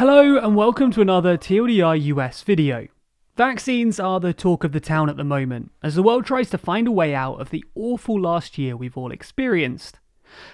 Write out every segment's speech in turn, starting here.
Hello and welcome to another TLDR US video. Vaccines are the talk of the town at the moment, as the world tries to find a way out of the awful last year we've all experienced.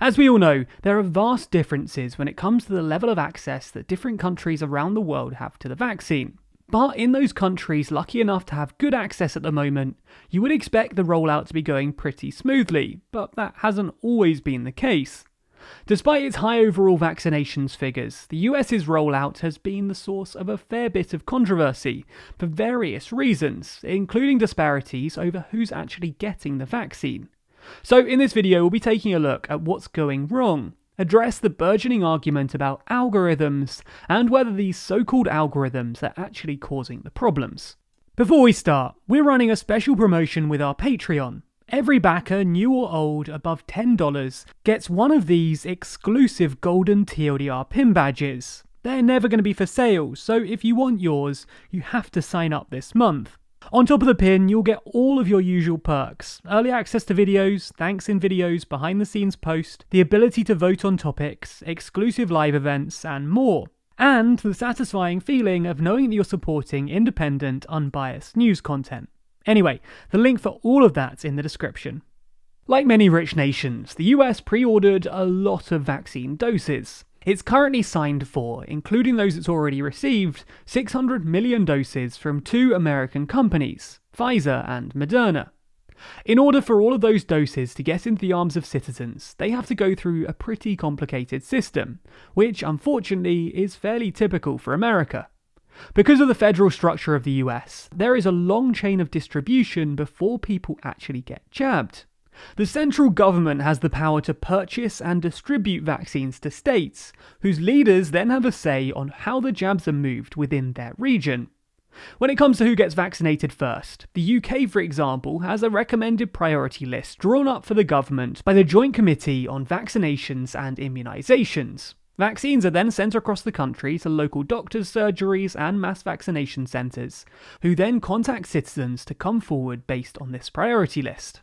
As we all know, there are vast differences when it comes to the level of access that different countries around the world have to the vaccine. But in those countries lucky enough to have good access at the moment, you would expect the rollout to be going pretty smoothly, but that hasn't always been the case. Despite its high overall vaccinations figures, the US's rollout has been the source of a fair bit of controversy for various reasons, including disparities over who's actually getting the vaccine. So in this video we'll be taking a look at what's going wrong, address the burgeoning argument about algorithms, and whether these so-called algorithms are actually causing the problems. Before we start, we're running a special promotion with our Patreon. Every backer, new or old, above $10, gets one of these exclusive golden TLDR pin badges. They're never going to be for sale, so if you want yours, you have to sign up this month. On top of the pin, you'll get all of your usual perks: early access to videos, thanks in videos, behind the scenes post, the ability to vote on topics, exclusive live events, and more. And the satisfying feeling of knowing that you're supporting independent, unbiased news content. Anyway, the link for all of that's in the description. Like many rich nations, the US pre-ordered a lot of vaccine doses. It's currently signed for, including those it's already received, 600 million doses from two American companies, Pfizer and Moderna. In order for all of those doses to get into the arms of citizens, they have to go through a pretty complicated system, which unfortunately is fairly typical for America. Because of the federal structure of the US, there is a long chain of distribution before people actually get jabbed. The central government has the power to purchase and distribute vaccines to states, whose leaders then have a say on how the jabs are moved within their region. When it comes to who gets vaccinated first, the UK, for example, has a recommended priority list drawn up for the government by the Joint Committee on Vaccinations and Immunisations. Vaccines are then sent across the country to local doctors' surgeries and mass vaccination centres, who then contact citizens to come forward based on this priority list.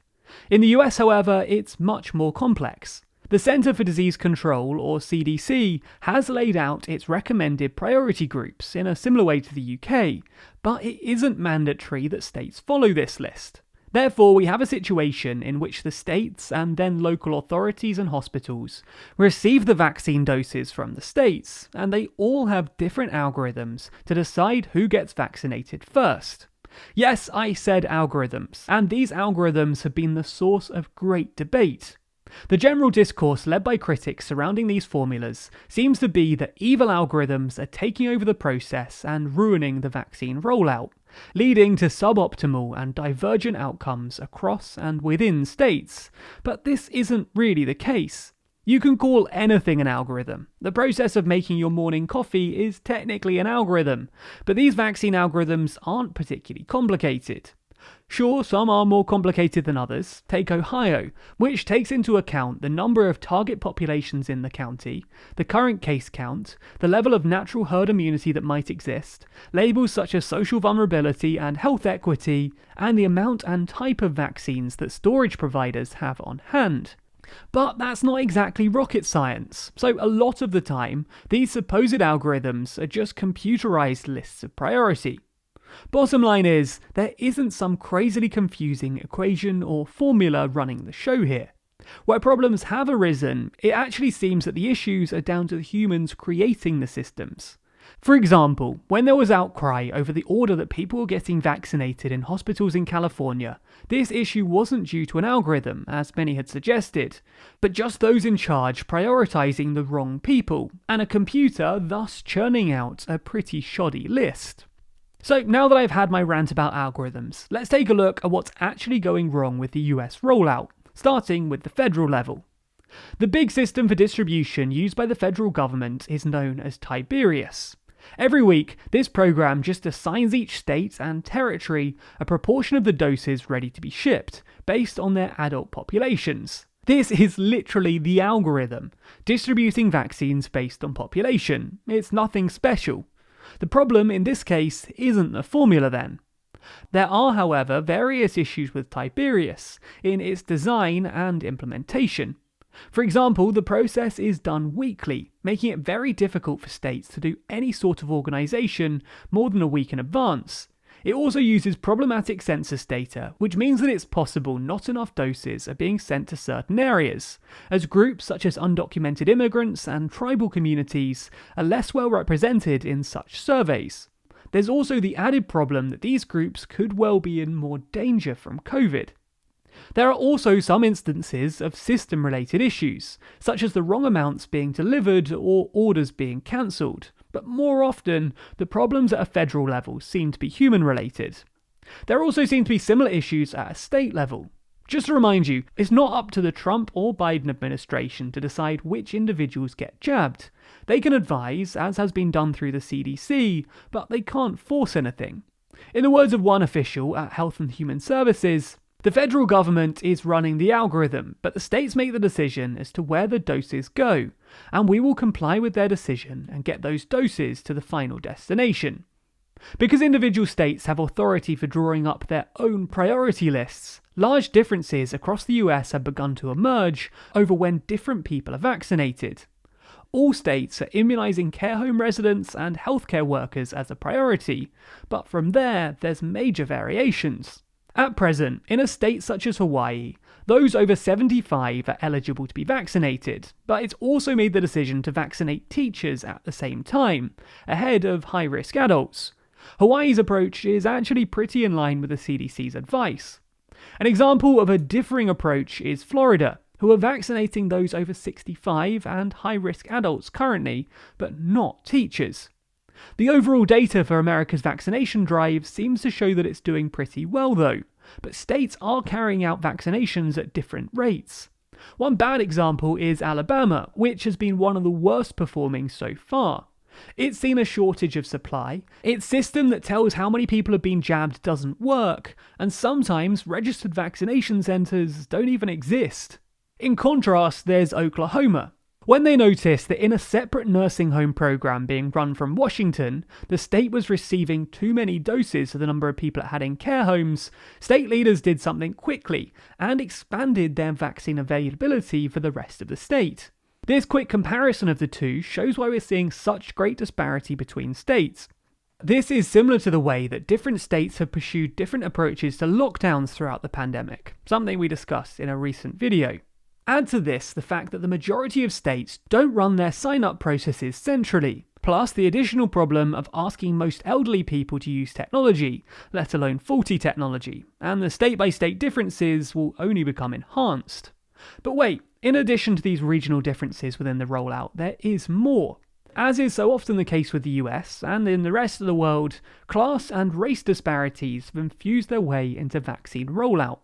In the US, however, it's much more complex. The Centre for Disease Control, or CDC, has laid out its recommended priority groups in a similar way to the UK, but it isn't mandatory that states follow this list. Therefore, we have a situation in which the states and then local authorities and hospitals receive the vaccine doses from the states, and they all have different algorithms to decide who gets vaccinated first. Yes, I said algorithms, and these algorithms have been the source of great debate. The general discourse led by critics surrounding these formulas seems to be that evil algorithms are taking over the process and ruining the vaccine rollout, leading to suboptimal and divergent outcomes across and within states. But this isn't really the case. You can call anything an algorithm. The process of making your morning coffee is technically an algorithm, but these vaccine algorithms aren't particularly complicated. Sure, some are more complicated than others. Take Ohio, which takes into account the number of target populations in the county, the current case count, the level of natural herd immunity that might exist, labels such as social vulnerability and health equity, and the amount and type of vaccines that storage providers have on hand. But that's not exactly rocket science, so a lot of the time, these supposed algorithms are just computerized lists of priority. Bottom line is, there isn't some crazily confusing equation or formula running the show here. Where problems have arisen, it actually seems that the issues are down to the humans creating the systems. For example, when there was outcry over the order that people were getting vaccinated in hospitals in California, this issue wasn't due to an algorithm, as many had suggested, but just those in charge prioritizing the wrong people, and a computer thus churning out a pretty shoddy list. So now that I've had my rant about algorithms, let's take a look at what's actually going wrong with the US rollout, starting with the federal level. The big system for distribution used by the federal government is known as Tiberius. Every week, this program just assigns each state and territory a proportion of the doses ready to be shipped, based on their adult populations. This is literally the algorithm, distributing vaccines based on population. It's nothing special. The problem in this case isn't the formula then. There are, however, various issues with Tiberius in its design and implementation. For example, the process is done weekly, making it very difficult for states to do any sort of organisation more than a week in advance. It also uses problematic census data, which means that it's possible not enough doses are being sent to certain areas, as groups such as undocumented immigrants and tribal communities are less well represented in such surveys. There's also the added problem that these groups could well be in more danger from COVID. There are also some instances of system-related issues, such as the wrong amounts being delivered or orders being cancelled, but more often, the problems at a federal level seem to be human-related. There also seem to be similar issues at a state level. Just to remind you, it's not up to the Trump or Biden administration to decide which individuals get jabbed. They can advise, as has been done through the CDC, but they can't force anything. In the words of one official at Health and Human Services, the federal government is running the algorithm, but the states make the decision as to where the doses go, and we will comply with their decision and get those doses to the final destination. Because individual states have authority for drawing up their own priority lists, large differences across the US have begun to emerge over when different people are vaccinated. All states are immunising care home residents and healthcare workers as a priority, but from there's major variations. At present, in a state such as Hawaii, those over 75 are eligible to be vaccinated, but it's also made the decision to vaccinate teachers at the same time, ahead of high-risk adults. Hawaii's approach is actually pretty in line with the CDC's advice. An example of a differing approach is Florida, who are vaccinating those over 65 and high-risk adults currently, but not teachers. The overall data for America's vaccination drive seems to show that it's doing pretty well though, but states are carrying out vaccinations at different rates. One bad example is Alabama, which has been one of the worst performing so far. It's seen a shortage of supply, its system that tells how many people have been jabbed doesn't work, and sometimes registered vaccination centres don't even exist. In contrast, there's Oklahoma. When they noticed that in a separate nursing home program being run from Washington, the state was receiving too many doses for the number of people it had in care homes, state leaders did something quickly and expanded their vaccine availability for the rest of the state. This quick comparison of the two shows why we're seeing such great disparity between states. This is similar to the way that different states have pursued different approaches to lockdowns throughout the pandemic, something we discussed in a recent video. Add to this the fact that the majority of states don't run their sign-up processes centrally, plus the additional problem of asking most elderly people to use technology, let alone faulty technology, and the state-by-state differences will only become enhanced. But wait, in addition to these regional differences within the rollout, there is more. As is so often the case with the US and in the rest of the world, class and race disparities have infused their way into vaccine rollout.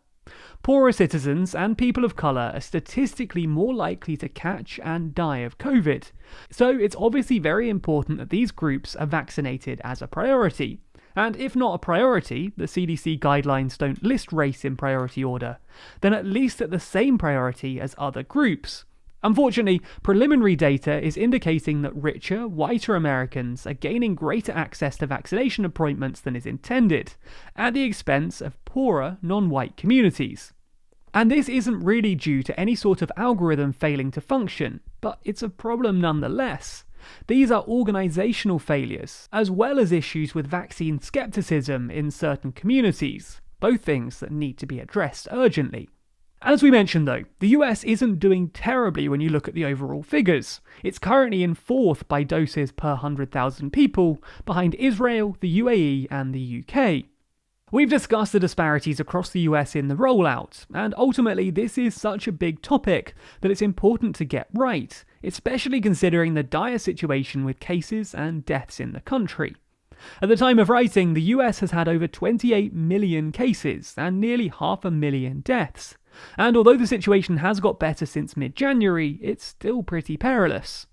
Poorer citizens and people of colour are statistically more likely to catch and die of COVID, so it's obviously very important that these groups are vaccinated as a priority. And if not a priority, the CDC guidelines don't list race in priority order, then at least at the same priority as other groups. Unfortunately, preliminary data is indicating that richer, whiter Americans are gaining greater access to vaccination appointments than is intended, at the expense of poorer, non-white communities. And this isn't really due to any sort of algorithm failing to function, but it's a problem nonetheless. These are organisational failures, as well as issues with vaccine skepticism in certain communities, both things that need to be addressed urgently. As we mentioned though, the US isn't doing terribly when you look at the overall figures. It's currently in fourth by doses per 100,000 people, behind Israel, the UAE and the UK. We've discussed the disparities across the US in the rollout, and ultimately this is such a big topic that it's important to get right, especially considering the dire situation with cases and deaths in the country. At the time of writing, the US has had over 28 million cases and nearly 500,000 deaths. And although the situation has got better since mid-January, it's still pretty perilous.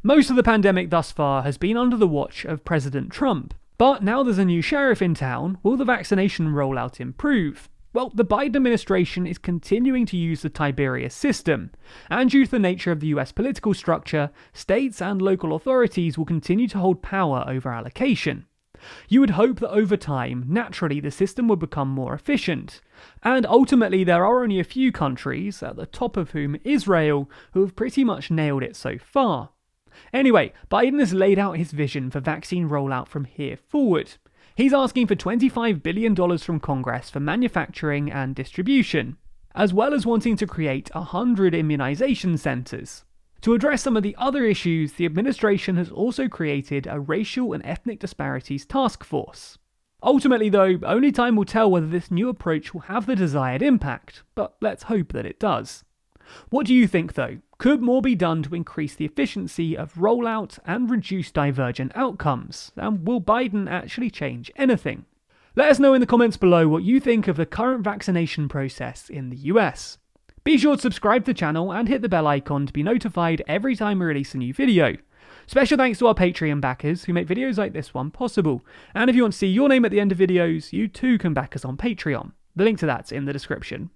Most of the pandemic thus far has been under the watch of President Trump, but now there's a new sheriff in town, will the vaccination rollout improve? Well, the Biden administration is continuing to use the Tiberius system, and due to the nature of the US political structure, states and local authorities will continue to hold power over allocation. You would hope that over time, naturally, the system would become more efficient. And ultimately, there are only a few countries, at the top of whom Israel, who have pretty much nailed it so far. Anyway, Biden has laid out his vision for vaccine rollout from here forward. He's asking for $25 billion from Congress for manufacturing and distribution, as well as wanting to create 100 immunization centers. To address some of the other issues, the administration has also created a racial and ethnic disparities task force. Ultimately, though, only time will tell whether this new approach will have the desired impact, but let's hope that it does. What do you think, though? Could more be done to increase the efficiency of rollout and reduce divergent outcomes? And will Biden actually change anything? Let us know in the comments below what you think of the current vaccination process in the US. Be sure to subscribe to the channel and hit the bell icon to be notified every time we release a new video. Special thanks to our Patreon backers who make videos like this one possible. And if you want to see your name at the end of videos, you too can back us on Patreon. The link to that's in the description.